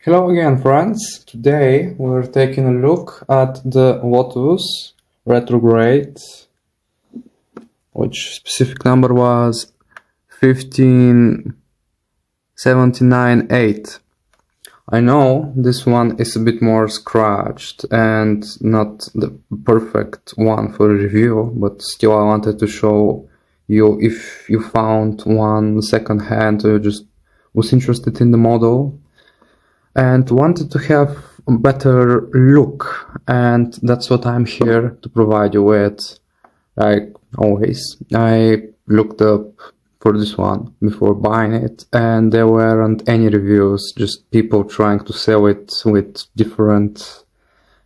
Hello again, friends. Today we're taking a look at the Lotus Retrograde, which specific number was 15798. I know this one is a bit more scratched and not the perfect one for review, but still I wanted to show you if you found one second hand or you just was interested in the model and wanted to have a better look, and that's what I'm here to provide you with. Like always, I looked up for this one before buying it, and there weren't any reviews, just people trying to sell it with different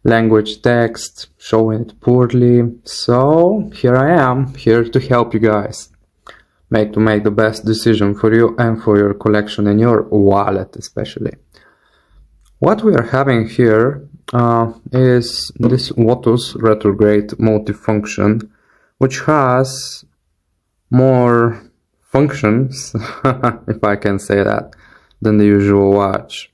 language text, showing it poorly. So here I am, here to help you guys make the best decision for you and for your collection and your wallet especially. What we are having here is this Lotus Retrograde multifunction, which has more functions, if I can say that, than the usual watch.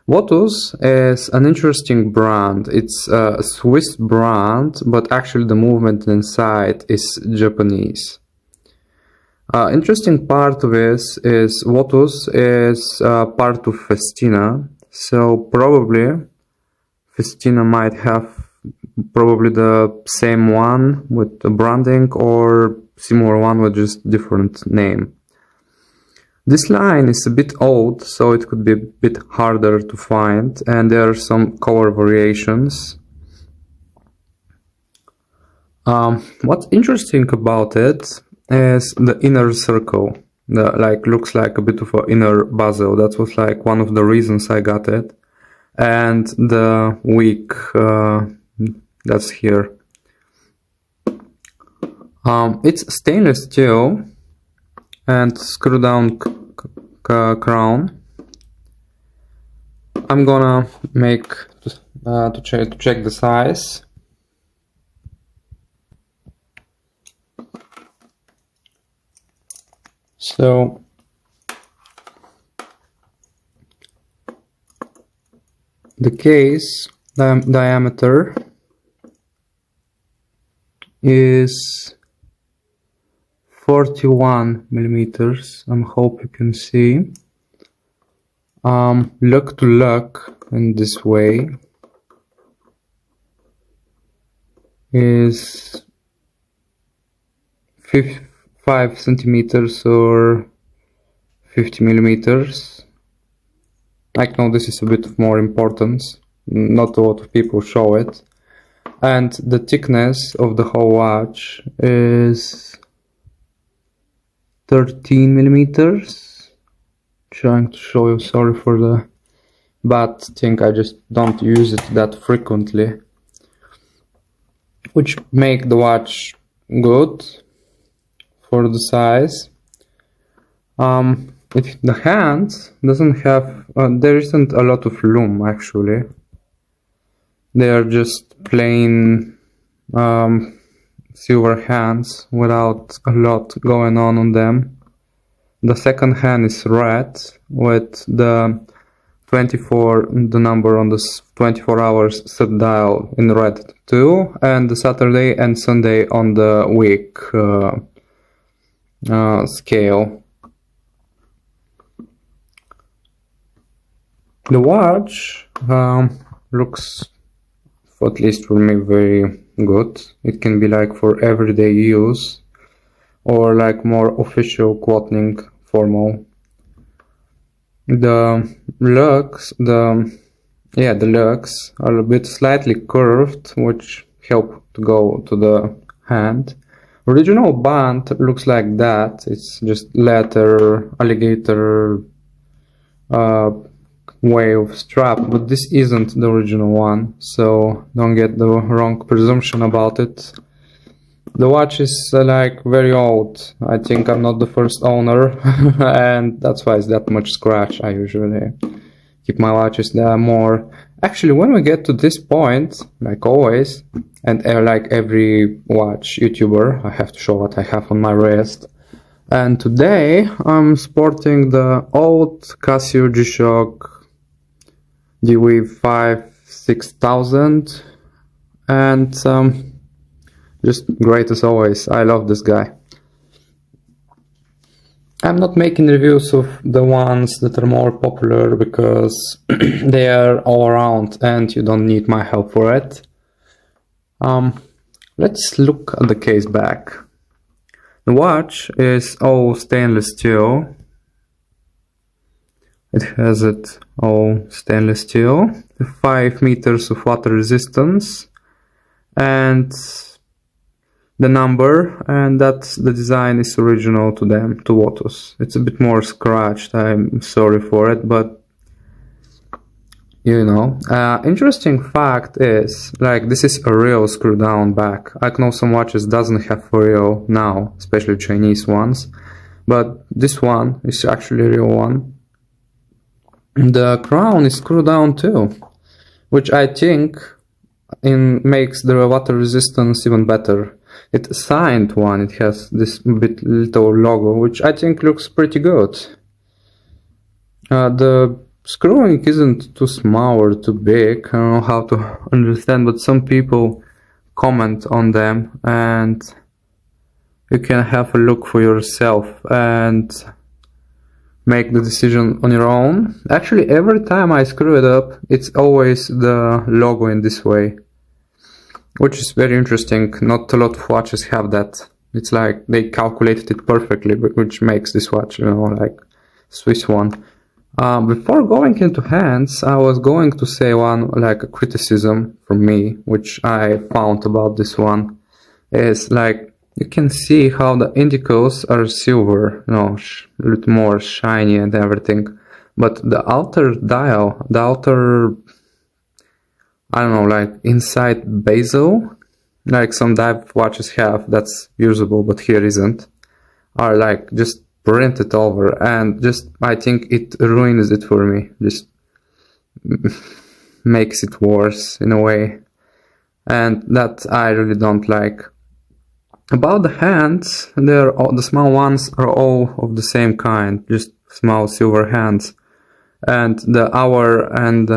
Lotus is an interesting brand. It's a Swiss brand, but actually the movement inside is Japanese. Interesting part of this is Lotus is part of Festina. So probably Festina might have probably the same one with the branding or similar one with just different name. This line is a bit old, so it could be a bit harder to find, and there are some color variations. What's interesting about it is the inner circle. Looks like a bit of an inner bezel. That was like one of the reasons I got it. And the wick that's here. It's stainless steel and screw down crown. I'm gonna make to check the size. So the case diameter is 41 millimeters. I hope you can see. Look to look in this way is 5 centimeters or 50 millimeters. I know this is a bit of more importance. Not a lot of people show it. And the thickness of the whole watch is 13 millimeters. Trying to show you, sorry for the bad thing, I just don't use it that frequently. Which make the watch good for the size. The hand doesn't have, there isn't a lot of lume actually. They are just plain silver hands without a lot going on them. The second hand is red with the 24, the number on the 24 hours set dial in red too, and the Saturday and Sunday on the week scale. The watch looks, at least for me, very good. It can be like for everyday use or like more official clothing, formal. The lugs, the lugs are a bit slightly curved, which help to go to the hand. Original band looks like that. It's just leather, alligator way of strap, but this isn't the original one, so don't get the wrong presumption about it. The watch is like very old. I think I'm not the first owner and that's why it's that much scratch. I usually keep my watches there more. Actually, when we get to this point, like always, and like every watch YouTuber, I have to show what I have on my wrist. And today I'm sporting the old Casio G-Shock DW56000, and just great as always. I love this guy. I'm not making reviews of the ones that are more popular because they are all around and you don't need my help for it. Let's look at the case back. The watch is all stainless steel. It has it all stainless steel, 5 meters of water resistance, and the number, and that the design is original to them, to Lotus. It's a bit more scratched, I'm sorry for it, but you know. Interesting fact is, like, this is a real screw down back. I know some watches doesn't have for real now, especially Chinese ones, but this one is actually a real one. The crown is screwed down too, which I think makes the water resistance even better. It's a signed one, it has this little logo, which I think looks pretty good. The screwing isn't too small or too big, I don't know how to understand, but some people comment on them, and you can have a look for yourself and make the decision on your own. Actually, every time I screw it up, it's always the logo in this way, which is very interesting. Not a lot of watches have that. It's like they calculated it perfectly, which makes this watch, you know, like Swiss one. Before going into hands, I was going to say one, like a criticism from me, which I found about this one, is like, you can see how the indicals are silver, you know, a little more shiny and everything, but the outer dial, the outer, I don't know, like inside bezel, like some dive watches have, that's usable, but here isn't, are like just printed over, and just, I think it ruins it for me, just makes it worse in a way, and that I really don't like. About the hands, the small ones are all of the same kind, just small silver hands, and the hour and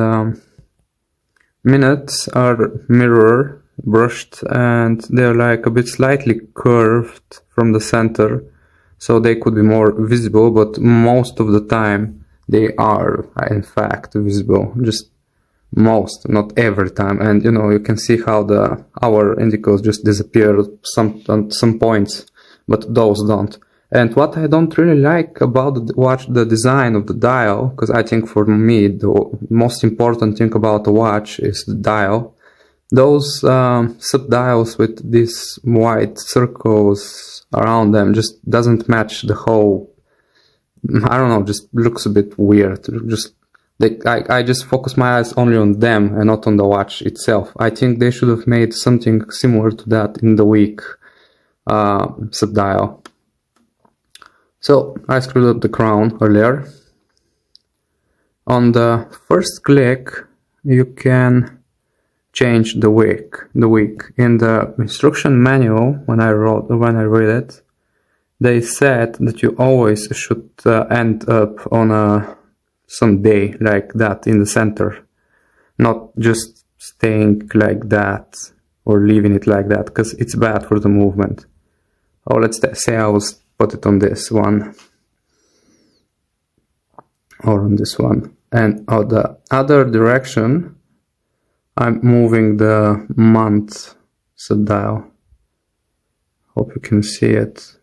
minutes are mirror brushed, and they're like a bit slightly curved from the center, so they could be more visible, but most of the time they are in fact visible, just most, not every time. And you know, you can see how the hour indicals just disappear at some points, but those don't. And what I don't really like about the watch, the design of the dial, because I think for me the most important thing about the watch is the dial. Those sub-dials with these white circles around them just doesn't match the whole, I don't know, just looks a bit weird. Just I just focus my eyes only on them and not on the watch itself. I think they should have made something similar to that in the weak sub-dial. So I screwed up the crown earlier. On the first click, you can change the wick. In the instruction manual, when I read it, they said that you always should end up on some day like that in the center, not just staying like that or leaving it like that, because it's bad for the movement. Oh, let's say I will put it on this one or on this one, and on the other direction I'm moving the month sub-dial. Hope you can see it.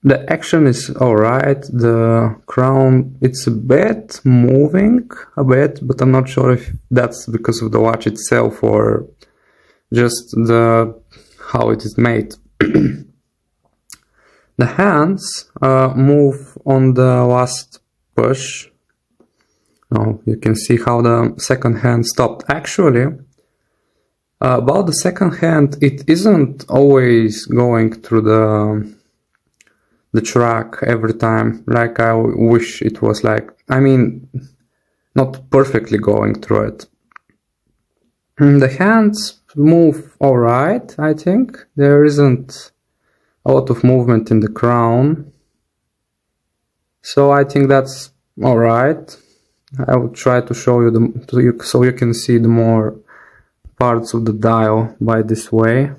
The action is alright, the crown, it's a bit moving, but I'm not sure if that's because of the watch itself or just how it is made. The hands move on the last push. Now you can see how the second hand stopped. Actually, about the second hand, it isn't always going through the track every time, like I wish it was like, I mean, not perfectly going through it. The hands move alright, I think. There isn't a lot of movement in the crown, so I think that's alright. I will try to show you so you can see the more parts of the dial by this way.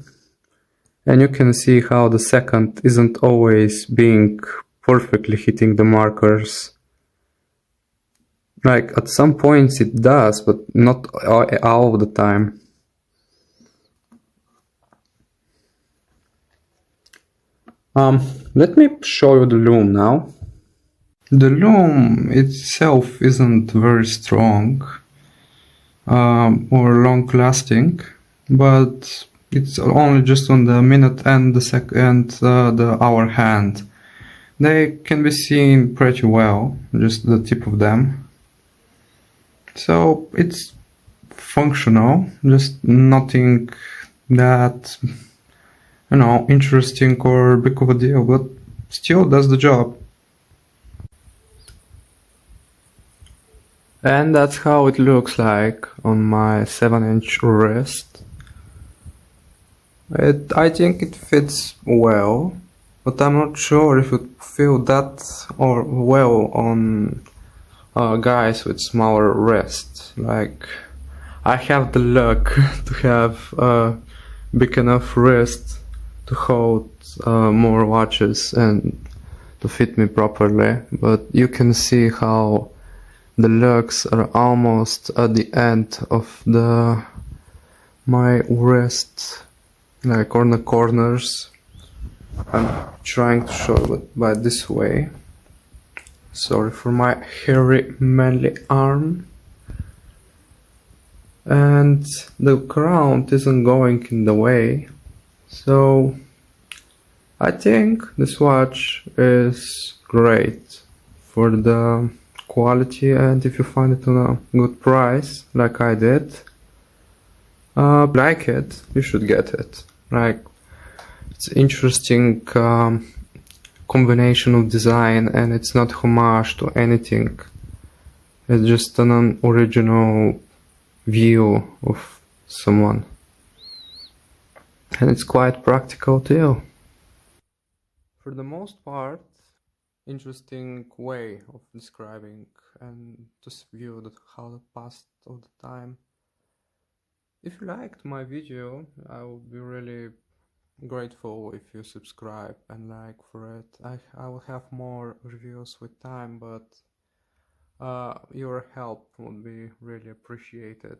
And you can see how the second isn't always being perfectly hitting the markers. Like at some points it does, but not all of the time. Let me show you the loom now. The loom itself isn't very strong or long lasting, but it's only just on the minute and the hour hand. They can be seen pretty well, just the tip of them. So it's functional, just nothing that, you know, interesting or big of a deal, but still does the job. And that's how it looks like on my 7-inch wrist. I think it fits well, but I'm not sure if it feels that or well on guys with smaller wrists. Like, I have the luck to have a big enough wrist to hold more watches and to fit me properly, but you can see how the lugs are almost at the end of my wrist, like on the corners. I'm trying to show it by this way. Sorry for my hairy manly arm. And the crown isn't going in the way, so I think this watch is great for the quality, and if you find it on a good price like I did, like it, you should get it. Like, it's interesting combination of design, and it's not homage to anything. It's just an original view of someone, and it's quite practical too. For the most part, interesting way of describing and just view how the past of the time. If you liked my video, I would be really grateful if you subscribe and like for it. I will have more reviews with time, but your help would be really appreciated.